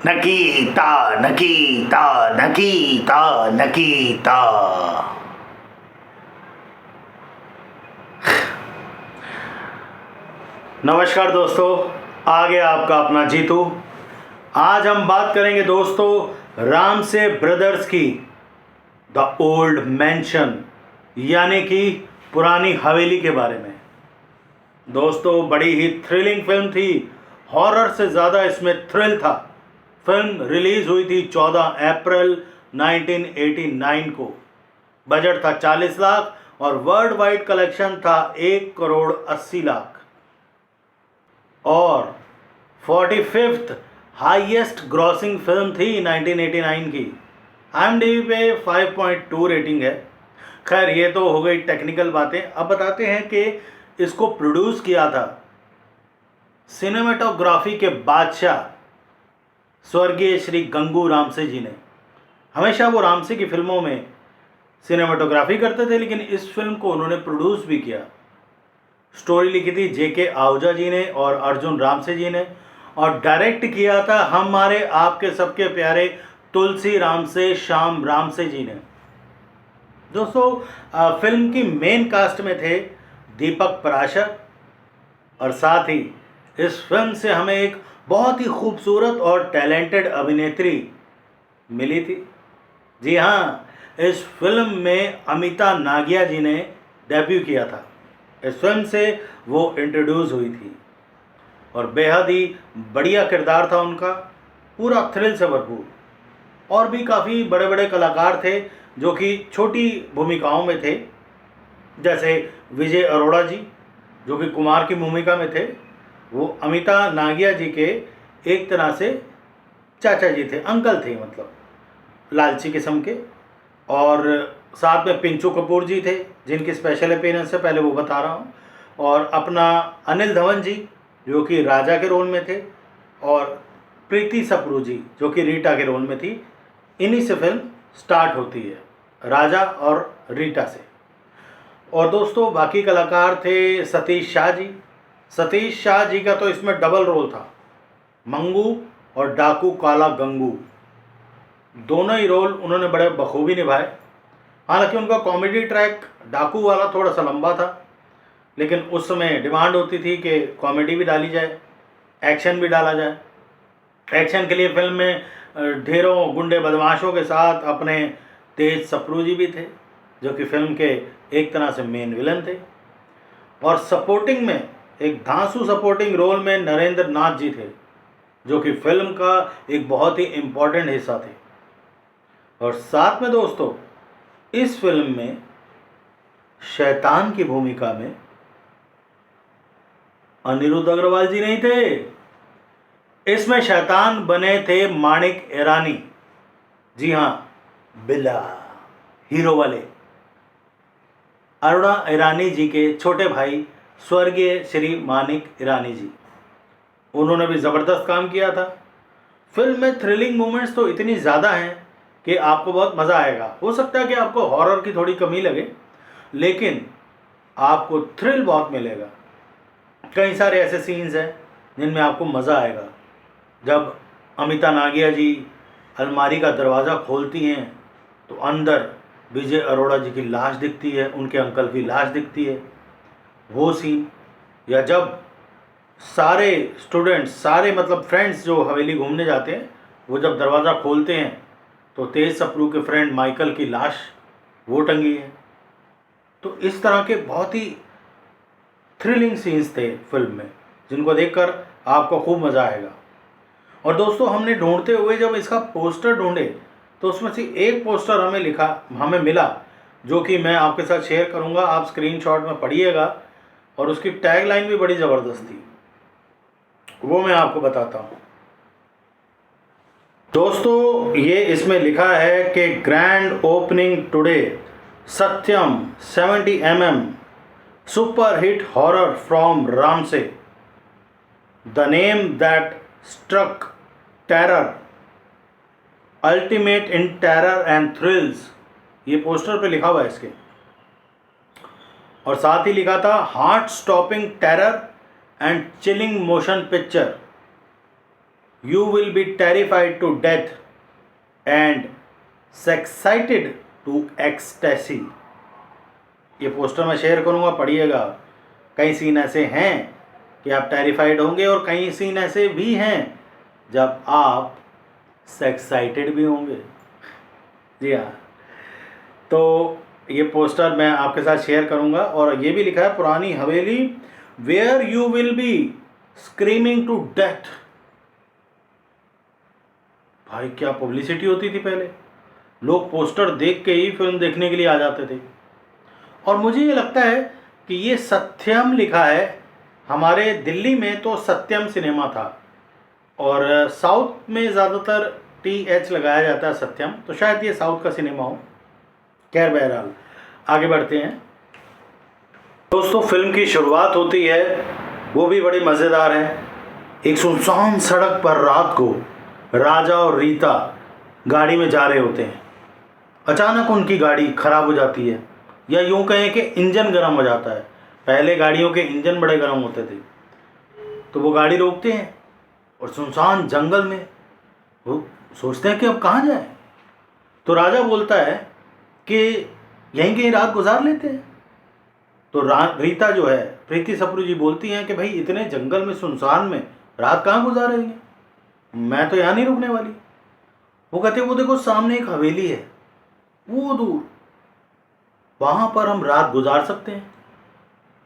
नकीता नकीता नकीता नकीता। नमस्कार दोस्तों, आ गया आपका अपना जीतू। आज हम बात करेंगे दोस्तों रामसे ब्रदर्स की द ओल्ड मैंशन यानी कि पुरानी हवेली के बारे में। दोस्तों बड़ी ही थ्रिलिंग फिल्म थी, हॉरर से ज़्यादा इसमें थ्रिल था। फिल्म रिलीज़ हुई थी 14 अप्रैल 1989 को। बजट था 40 लाख और वर्ल्ड वाइड कलेक्शन था 1 करोड़ 80 लाख और 45th हाईएस्ट ग्रॉसिंग फिल्म थी 1989 की। IMDb पे 5.2 रेटिंग है। खैर ये तो हो गई टेक्निकल बातें। अब बताते हैं कि इसको प्रोड्यूस किया था सिनेमेटोग्राफी के बादशाह स्वर्गीय श्री गंगू रामसे जी ने। हमेशा वो रामसे की फिल्मों में सिनेमेटोग्राफी करते थे, लेकिन इस फिल्म को उन्होंने प्रोड्यूस भी किया। स्टोरी लिखी थी JK आहूजा जी ने और अर्जुन रामसे जी ने, और डायरेक्ट किया था हमारे आपके सबके प्यारे तुलसी रामसे श्याम रामसे जी ने। दोस्तों फिल्म की मेन कास्ट में थे दीपक पराशर, और साथ ही इस फिल्म से हमें एक बहुत ही खूबसूरत और टैलेंटेड अभिनेत्री मिली थी। जी हाँ, इस फिल्म में अमिता नागिया जी ने डेब्यू किया था। इस फिल्म से वो इंट्रोड्यूस हुई थी और बेहद ही बढ़िया किरदार था उनका, पूरा थ्रिल से भरपूर। और भी काफ़ी बड़े बड़े कलाकार थे जो कि छोटी भूमिकाओं में थे, जैसे विजय अरोड़ा जी जो कि कुमार की भूमिका में थे। वो अमिता नागिया जी के एक तरह से चाचा जी थे, अंकल थे, मतलब लालची किस्म के। और साथ में पिंचू कपूर जी थे जिनकी स्पेशल अपीयरेंस है, पहले वो बता रहा हूँ। और अपना अनिल धवन जी जो कि राजा के रोल में थे, और प्रीति सप्रू जी जो कि रीटा के रोल में थी। इन्हीं से फिल्म स्टार्ट होती है, राजा और रीटा से। और दोस्तों बाकी कलाकार थे सतीश शाह जी। सतीश शाह जी का तो इसमें डबल रोल था, मंगू और डाकू काला गंगू। दोनों ही रोल उन्होंने बड़े बखूबी निभाए। हालांकि उनका कॉमेडी ट्रैक डाकू वाला थोड़ा सा लंबा था, लेकिन उस समय डिमांड होती थी कि कॉमेडी भी डाली जाए, एक्शन भी डाला जाए। एक्शन के लिए फिल्म में ढेरों गुंडे बदमाशों के साथ अपने तेज सप्रू जी भी थे जो कि फिल्म के एक तरह से मेन विलन थे। और सपोर्टिंग में एक धांसू सपोर्टिंग रोल में नरेंद्र नाथ जी थे जो कि फिल्म का एक बहुत ही इम्पोर्टेंट हिस्सा थे। और साथ में दोस्तों इस फिल्म में शैतान की भूमिका में अनिरुद्ध अग्रवाल जी नहीं थे, इसमें शैतान बने थे माणिक ईरानी। जी हाँ, बिल्ला हीरो वाले अरुणा ईरानी जी के छोटे भाई स्वर्गीय श्री माणिक ईरानी जी, उन्होंने भी ज़बरदस्त काम किया था। फिल्म में थ्रिलिंग मोमेंट्स तो इतनी ज़्यादा हैं कि आपको बहुत मज़ा आएगा। हो सकता है कि आपको हॉरर की थोड़ी कमी लगे, लेकिन आपको थ्रिल बहुत मिलेगा। कई सारे ऐसे सीन्स हैं जिनमें आपको मज़ा आएगा। जब अमिता नागिया जी अलमारी का दरवाज़ा खोलती हैं तो अंदर विजय अरोड़ा जी की लाश दिखती है, उनके अंकल की लाश दिखती है, वो सीन। या जब सारे स्टूडेंट्स, सारे मतलब फ्रेंड्स जो हवेली घूमने जाते हैं, वो जब दरवाज़ा खोलते हैं तो तेज सप्रू के फ्रेंड माइकल की लाश वो टंगी है। तो इस तरह के बहुत ही थ्रिलिंग सीन्स थे फिल्म में, जिनको देखकर आपको खूब मज़ा आएगा। और दोस्तों हमने ढूंढते हुए जब इसका पोस्टर ढूंढे तो उसमें से एक पोस्टर हमें मिला जो कि मैं आपके साथ शेयर करूंगा। आप स्क्रीनशॉट में पढ़िएगा, और उसकी टैगलाइन भी बड़ी ज़बरदस्त थी, वो मैं आपको बताता हूँ। दोस्तों ये इसमें लिखा है कि grand opening today, Satyam 70 mm super hit horror from Ramsay, the name that struck terror, ultimate in terror and thrills, ये पोस्टर पे लिखा हुआ है इसके। और साथ ही लिखा था heart stopping terror and chilling motion picture. You will be terrified to death and excited to ecstasy. ये पोस्टर मैं शेयर करूँगा, पढ़िएगा। कई सीन ऐसे हैं कि आप टेरिफाइड होंगे और कई सीन ऐसे भी हैं जब आप सेक्साइटेड भी होंगे। जी हाँ, तो ये पोस्टर मैं आपके साथ शेयर करूँगा। और ये भी लिखा है पुरानी हवेली where you will be screaming to death. भाई क्या पब्लिसिटी होती थी पहले, लोग पोस्टर देख के ही फिल्म देखने के लिए आ जाते थे। और मुझे ये लगता है कि ये सत्यम लिखा है। हमारे दिल्ली में तो सत्यम सिनेमा था और साउथ में ज़्यादातर TH लगाया जाता है सत्यम, तो शायद ये साउथ का सिनेमा हो। खैर बहरहाल आगे बढ़ते हैं दोस्तों। फिल्म की शुरुआत होती है, वो भी बड़ी मज़ेदार है। एक सुनसान सड़क पर रात को राजा और रीता गाड़ी में जा रहे होते हैं। अचानक उनकी गाड़ी खराब हो जाती है, या यूँ कहें कि इंजन गर्म हो जाता है। पहले गाड़ियों के इंजन बड़े गर्म होते थे। तो वो गाड़ी रोकते हैं और सुनसान जंगल में वो सोचते हैं कि अब कहाँ जाए। तो राजा बोलता है कि यहीं कहीं रात गुजार लेते हैं। तो रीता जो है, प्रीति सप्रू जी, बोलती हैं कि भाई इतने जंगल में सुनसान में रात कहाँ गुजारेंगे, मैं तो यहाँ नहीं रुकने वाली। वो कहते हैं वो देखो सामने एक हवेली है, वो दूर, वहाँ पर हम रात गुजार सकते हैं।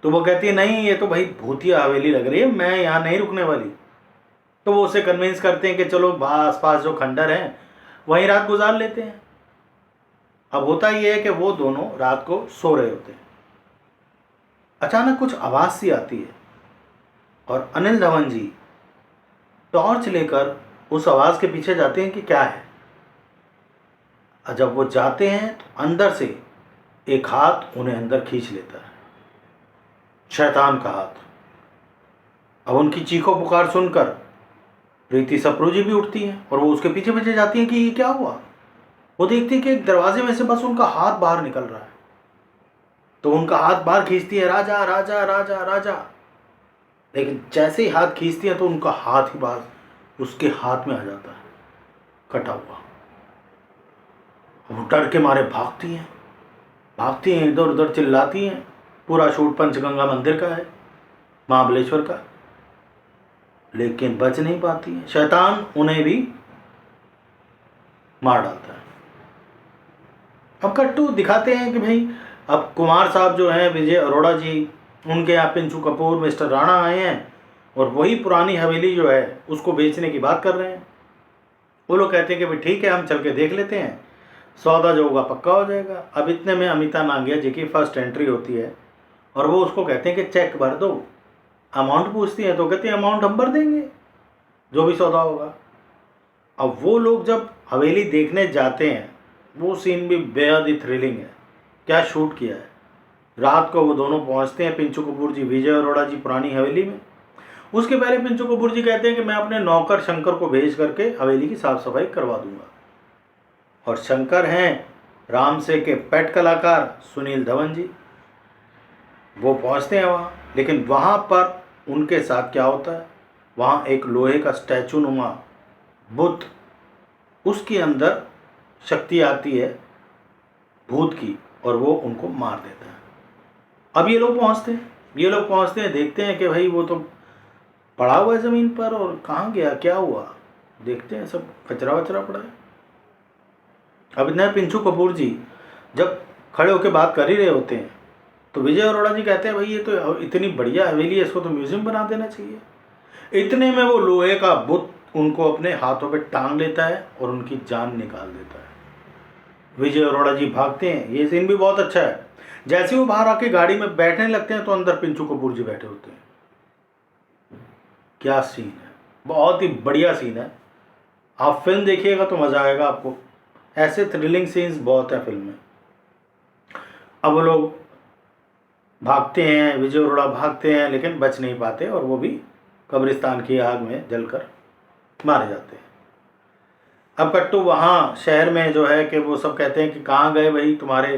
तो वो कहती है नहीं, ये तो भाई भूतिया हवेली लग रही है, मैं यहाँ नहीं रुकने वाली। तो वो उसे कन्विंस करते हैं कि चलो आस पास जो खंडर हैं वहीं रात गुजार लेते हैं। अब होता ये है कि वो दोनों रात को सो रहे होते हैं। अचानक कुछ आवाज़ सी आती है और अनिल धवन जी टॉर्च लेकर उस आवाज़ के पीछे जाते हैं कि क्या है। और जब वो जाते हैं तो अंदर से एक हाथ उन्हें अंदर खींच लेता है, शैतान का हाथ। अब उनकी चीखों पुकार सुनकर प्रीति सप्रू जी भी उठती हैं और वो उसके पीछे पीछे जाती हैं कि ये क्या हुआ। वो देखती है कि एक दरवाजे में से बस उनका हाथ बाहर निकल रहा है। तो उनका हाथ बाहर खींचती है, राजा राजा राजा राजा। लेकिन जैसे ही हाथ खींचती है तो उनका हाथ ही बाहर उसके हाथ में आ जाता है, कटा हुआ। वो डर के मारे भागती हैं, इधर उधर चिल्लाती हैं। पूरा शूट पंचगंगा मंदिर का है, महाबलेश्वर का, लेकिन बच नहीं पाती है। शैतान उन्हें भी मार डालता है। अब कट्टू दिखाते हैं कि भाई अब कुमार साहब जो हैं, विजय अरोड़ा जी, उनके यहाँ पिंचू कपूर, मिस्टर राणा आए हैं और वही पुरानी हवेली जो है उसको बेचने की बात कर रहे हैं। वो लोग कहते हैं कि भाई ठीक है, हम चल के देख लेते हैं, सौदा जो होगा पक्का हो जाएगा। अब इतने में अमिता नांगिया जी की फर्स्ट एंट्री होती है और वो उसको कहते हैं कि चेक भर दो। अमाउंट पूछती है तो कहते हैं अमाउंट हम भर देंगे, जो भी सौदा होगा। अब वो लोग जब हवेली देखने जाते हैं, वो सीन भी बेहद ही थ्रिलिंग है। क्या शूट किया है। रात को वो दोनों पहुंचते हैं, पिंचू कपूर जी, विजय अरोड़ा जी, पुरानी हवेली में। उसके पहले पिंचू कपूर जी कहते हैं कि मैं अपने नौकर शंकर को भेज करके हवेली की साफ़ सफाई करवा दूंगा। और शंकर हैं रामसे के पेट कलाकार सुनील धवन जी। वो पहुंचते हैं वहाँ, लेकिन वहाँ पर उनके साथ क्या होता है, वहाँ एक लोहे का स्टैचू नुमा बुद्ध, उसके अंदर शक्ति आती है भूत की और वो उनको मार देता है। अब ये लोग पहुँचते हैं, देखते हैं कि भाई वो तो पड़ा हुआ है ज़मीन पर और कहाँ गया, क्या हुआ। देखते हैं सब कचरा वचरा पड़ा है। अब इतना पिंचू कपूर जी जब खड़े होकर बात कर ही रहे होते हैं तो विजय अरोड़ा जी कहते हैं भाई ये तो इतनी बढ़िया हवेली है, इसको तो म्यूजियम बना देना चाहिए। इतने में वो लोहे का बुत उनको अपने हाथों पे टांग लेता है और उनकी जान निकाल देता है। विजय अरोड़ा जी भागते हैं। ये सीन भी बहुत अच्छा है। जैसे वो बाहर आके गाड़ी में बैठने लगते हैं तो अंदर पिंचू कपूर जी बैठे होते हैं। क्या सीन है, बहुत ही बढ़िया सीन है। आप फिल्म देखिएगा तो मज़ा आएगा आपको। ऐसे थ्रिलिंग सीन्स बहुत हैं फिल्म में। अब वो लोग भागते हैं, विजय अरोड़ा भागते हैं, लेकिन बच नहीं पाते और वो भी कब्रिस्तान की आग में जलकर मारे जाते हैं। अब कट्टू वहाँ शहर में जो है कि वो सब कहते हैं कि कहाँ गए भाई तुम्हारे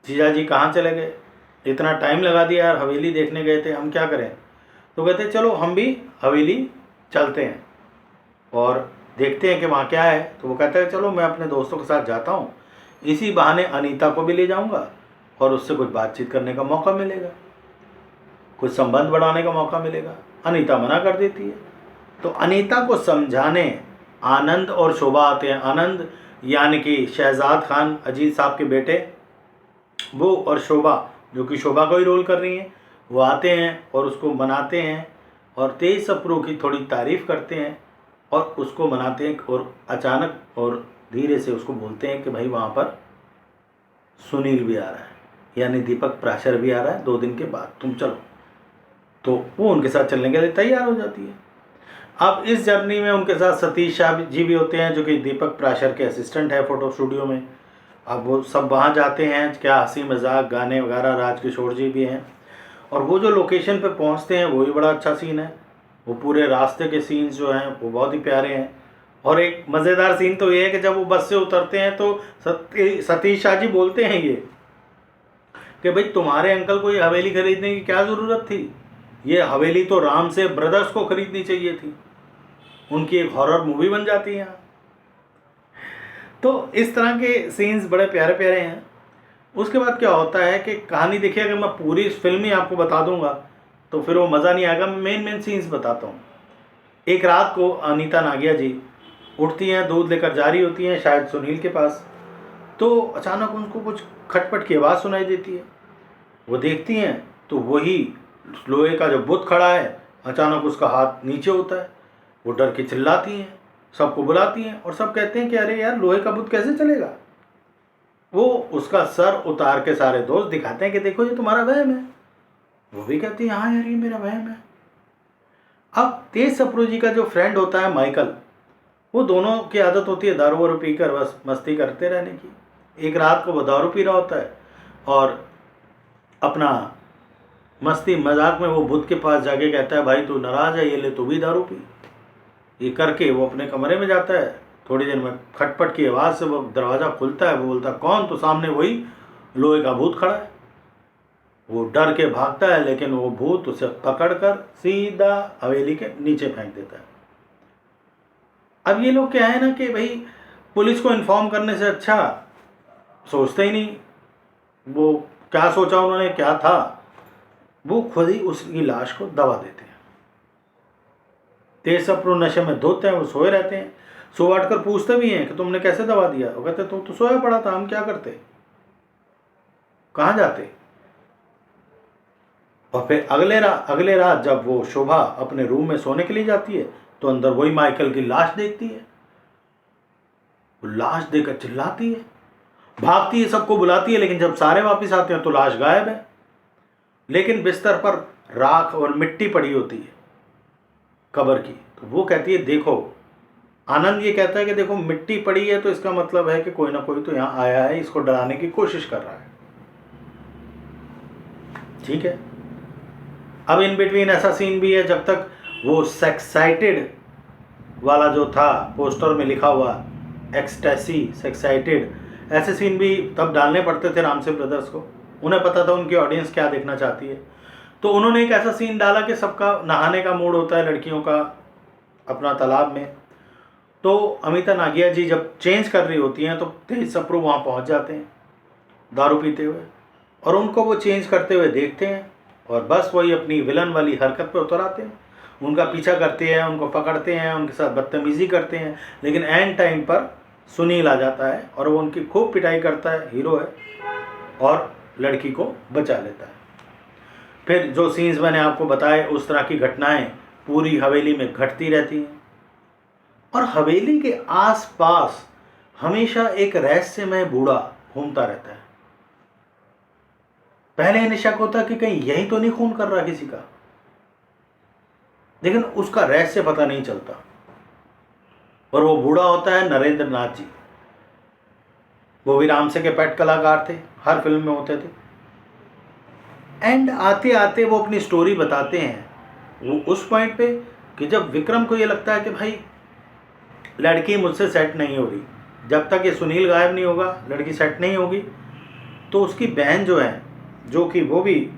जीजा जी, कहाँ चले गए, इतना टाइम लगा दिया यार, हवेली देखने गए थे, हम क्या करें। तो कहते हैं चलो हम भी हवेली चलते हैं। और देखते हैं कि वहाँ क्या है। तो वो कहता है चलो मैं अपने दोस्तों के साथ जाता हूँ, इसी बहाने अनीता को भी ले जाऊँगा और उससे कुछ बातचीत करने का मौका मिलेगा, कुछ संबंध बढ़ाने का मौका मिलेगा। अनीता मना कर देती है। तो अनीता को समझाने आनंद और शोभा आते हैं। आनंद यानी कि शहजाद खान अजीत साहब के बेटे, वो और शोभा जो कि शोभा को ही रोल कर रही हैं, वो आते हैं और उसको मनाते हैं और तेज सप्रू की थोड़ी तारीफ़ करते हैं और उसको मनाते हैं। और अचानक और धीरे से उसको बोलते हैं कि भाई वहाँ पर सुनील भी आ रहा है, यानी दीपक प्राशर भी आ रहा है 2 दिन के बाद, तुम चलो। तो वो उनके साथ चलने के लिए तैयार हो जाती है। अब इस जर्नी में उनके साथ सतीश शाह जी भी होते हैं जो कि दीपक प्राशर के असिस्टेंट है फोटो स्टूडियो में। अब वो सब वहाँ जाते हैं, क्या हंसी मजाक गाने वगैरह, राजकिशोर जी भी हैं। और वो जो लोकेशन पे पहुँचते हैं वो भी बड़ा अच्छा सीन है। वो पूरे रास्ते के सीन्स जो हैं वो बहुत ही प्यारे हैं। और एक मज़ेदार सीन तो ये है कि जब वो बस से उतरते हैं तो सतीश शाह जी बोलते हैं ये कि भाई तुम्हारे अंकल को ये हवेली खरीदने की क्या ज़रूरत थी, ये हवेली तो राम से ब्रदर्स को खरीदनी चाहिए थी, उनकी एक हॉरर मूवी बन जाती है यहाँ। तो इस तरह के सीन्स बड़े प्यारे प्यारे हैं। उसके बाद क्या होता है कि कहानी देखिए, अगर मैं पूरी फिल्म ही आपको बता दूंगा तो फिर वो मज़ा नहीं आएगा। मैं मेन सीन्स बताता हूँ। एक रात को अनीता नागिया जी उठती हैं, दूध लेकर जा रही होती हैं शायद सुनील के पास। तो अचानक उनको कुछ खटपट की आवाज़ सुनाई देती है। वो देखती हैं तो वही लोहे का जो बुत खड़ा है, अचानक उसका हाथ नीचे होता है। वो डर के चिल्लाती हैं, सबको बुलाती हैं और सब कहते हैं कि अरे यार लोहे का बुत कैसे चलेगा। वो उसका सर उतार के सारे दोस्त दिखाते हैं कि देखो ये तुम्हारा वहम है। वो भी कहती है हाँ यार ये मेरा वहम है। अब तेज सप्रू जी का जो फ्रेंड होता है माइकल, वो दोनों की आदत होती है दारू वारू पीकर बस मस्ती करते रहने की। एक रात को वो दारू पी रहा होता है और अपना मस्ती मजाक में वो बुद्ध के पास जाके कहता है भाई तू नाराज है, ये ले तू भी दारू पी। ये करके वो अपने कमरे में जाता है। थोड़ी देर में खटपट की आवाज़ से वो दरवाज़ा खुलता है। वो बोलता है कौन, तो सामने वही लोहे का भूत खड़ा है। वो डर के भागता है लेकिन वो भूत उसे पकड़कर सीधा हवेली के नीचे फेंक देता है। अब ये लोग क्या है ना कि भाई पुलिस को इन्फॉर्म करने से अच्छा सोचते ही नहीं। वो क्या सोचा उन्होंने, क्या था, वो खुद ही उसकी लाश को दबा देते हैं। तेज सप्रू नशे में धोते हैं, वो सोए रहते हैं। सुबह उठकर पूछते भी हैं कि तुमने कैसे दबा दिया। वो कहते तुम तो सोया पड़ा था, हम क्या करते, कहाँ जाते। और फिर अगले रात जब वो शोभा अपने रूम में सोने के लिए जाती है तो अंदर वही माइकल की लाश देखती है। वो लाश देखकर चिल्लाती है, भागती है, सबको बुलाती है, लेकिन जब सारे वापस आते हैं तो लाश गायब है। लेकिन बिस्तर पर राख और मिट्टी पड़ी होती है कब्र की। तो वो कहती है देखो, आनंद ये कहता है कि देखो मिट्टी पड़ी है तो इसका मतलब है कि कोई ना कोई तो यहाँ आया है, इसको डराने की कोशिश कर रहा है। ठीक है। अब इन बिटवीन ऐसा सीन भी है जब तक वो सेक्साइटेड वाला जो था पोस्टर में लिखा हुआ एक्सटेसी सेक्साइटेड, ऐसे सीन भी तब डालने पड़ते थे रामसे ब्रदर्स को। उन्हें पता था उनकी ऑडियंस क्या देखना चाहती है। तो उन्होंने एक ऐसा सीन डाला कि सबका नहाने का मूड होता है लड़कियों का अपना तालाब में। तो अमिता नागिया जी जब चेंज कर रही होती हैं तो तेज सप्रू वहाँ पहुँच जाते हैं दारू पीते हुए और उनको वो चेंज करते हुए देखते हैं और बस वही अपनी विलन वाली हरकत पे उतर आते हैं। उनका पीछा करते हैं, उनको पकड़ते हैं, उनके साथ बदतमीज़ी करते हैं। लेकिन एंड टाइम पर सुनील आ जाता है और वो उनकी खूब पिटाई करता है, हीरो है, और लड़की को बचा लेता है। फिर जो सीन्स मैंने आपको बताए उस तरह की घटनाएं पूरी हवेली में घटती रहती हैं और हवेली के आसपास हमेशा एक रहस्यमय बूढ़ा घूमता रहता है। पहले इन्हें शक होता कि कहीं यही तो नहीं खून कर रहा किसी का, लेकिन उसका रहस्य पता नहीं चलता। और वो बूढ़ा होता है नरेंद्र नाथ जी। वो भी रामसे के पेट कलाकार थे, हर फिल्म में होते थे। एंड आते आते वो अपनी स्टोरी बताते हैं वो उस पॉइंट पे कि जब विक्रम को ये लगता है कि भाई लड़की मुझसे सेट नहीं हो रही, जब तक ये सुनील गायब नहीं होगा लड़की सेट नहीं होगी। तो उसकी बहन जो है, जो कि वो भी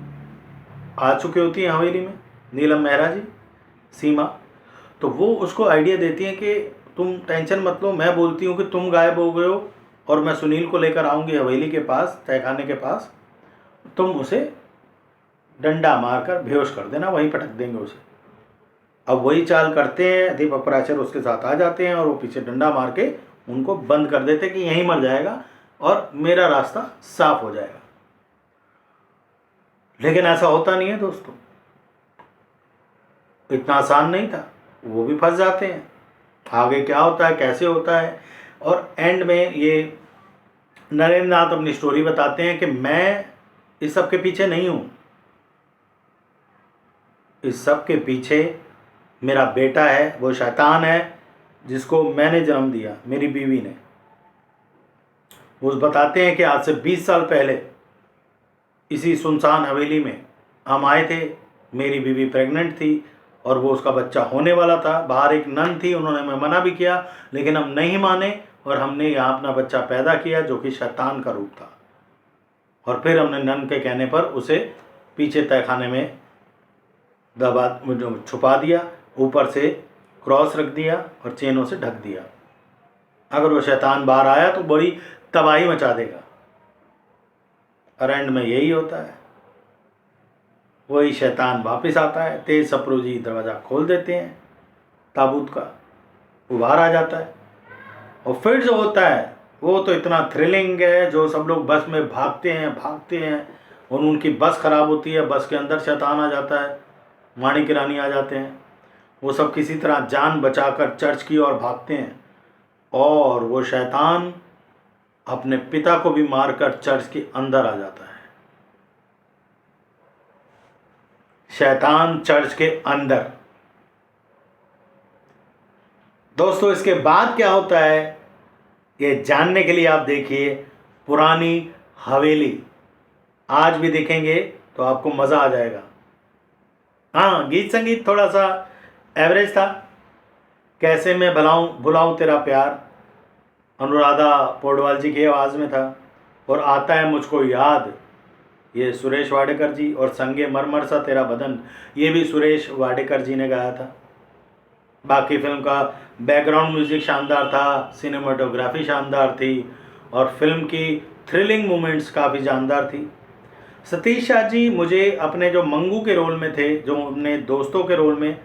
आ चुकी होती है हवेली में, नीलम मेहरा जी, सीमा, तो वो उसको आइडिया देती हैं कि तुम टेंशन मत लो, मैं बोलती हूँ कि तुम गायब हो गए हो और मैं सुनील को लेकर आऊँगी हवेली के पास, तहखाने के पास, तुम उसे डंडा मारकर बेहोश कर देना, वहीं पटक देंगे उसे। अब वही चाल करते हैं, दीपक पराशर उसके साथ आ जाते हैं और वो पीछे डंडा मार के उनको बंद कर देते कि यहीं मर जाएगा और मेरा रास्ता साफ हो जाएगा। लेकिन ऐसा होता नहीं है दोस्तों, इतना आसान नहीं था, वो भी फंस जाते हैं। आगे क्या होता है, कैसे होता है, और एंड में ये नरेंद्र नाथ अपनी स्टोरी बताते हैं कि मैं इस सब के पीछे नहीं हूँ, इस सब के पीछे मेरा बेटा है, वो शैतान है जिसको मैंने जन्म दिया, मेरी बीवी ने। वो बताते हैं कि आज से 20 साल पहले इसी सुनसान हवेली में हम आए थे, मेरी बीवी प्रेग्नेंट थी और वो उसका बच्चा होने वाला था। बाहर एक नन थी, उन्होंने हमें मना भी किया लेकिन हम नहीं माने और हमने यहाँ अपना बच्चा पैदा किया जो कि शैतान का रूप था। और फिर हमने नन के कहने पर उसे पीछे तहखाने में दबा छुपा दिया, ऊपर से क्रॉस रख दिया और चेनों से ढक दिया। अगर वो शैतान बाहर आया तो बड़ी तबाही मचा देगा। और एंड में यही होता है, वही शैतान वापस आता है, तेज सप्रोजी दरवाज़ा खोल देते हैं ताबूत का, वो बाहर आ जाता है। और फिर जो होता है वो तो इतना थ्रिलिंग है, जो सब लोग बस में भागते हैं और उनकी बस ख़राब होती है, बस के अंदर शैतान आ जाता है, माणिक रानी आ जाते हैं, वो सब किसी तरह जान बचाकर चर्च की ओर भागते हैं और वो शैतान अपने पिता को भी मारकर चर्च के अंदर आ जाता है। शैतान चर्च के अंदर। दोस्तों इसके बाद क्या होता है ये जानने के लिए आप देखिए पुरानी हवेली, आज भी देखेंगे तो आपको मज़ा आ जाएगा। हाँ, गीत संगीत थोड़ा सा एवरेज था। कैसे मैं भुलाऊं तेरा प्यार अनुराधा पौडवाल जी की आवाज़ में था, और आता है मुझको याद ये सुरेश वाडेकर जी, और संगे मरमर सा तेरा बदन ये भी सुरेश वाडेकर जी ने गाया था। बाकी फिल्म का बैकग्राउंड म्यूजिक शानदार था, सिनेमाटोग्राफी शानदार थी और फिल्म की थ्रिलिंग मोमेंट्स काफ़ी शानदार थी। सतीश शाह जी मुझे अपने जो मंगू के रोल में थे, जो अपने दोस्तों के रोल में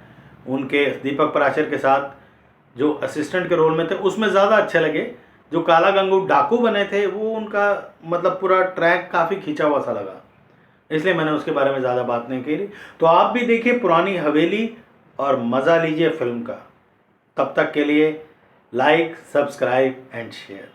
उनके दीपक पराशर के साथ जो असिस्टेंट के रोल में थे, उसमें ज़्यादा अच्छे लगे। जो काला गंगू डाकू बने थे वो उनका मतलब पूरा ट्रैक काफ़ी खींचा हुआ सा लगा, इसलिए मैंने उसके बारे में ज़्यादा बात नहीं की। तो आप भी देखिए पुरानी हवेली और मज़ा लीजिए फिल्म का। तब तक के लिए लाइक, सब्सक्राइब एंड शेयर।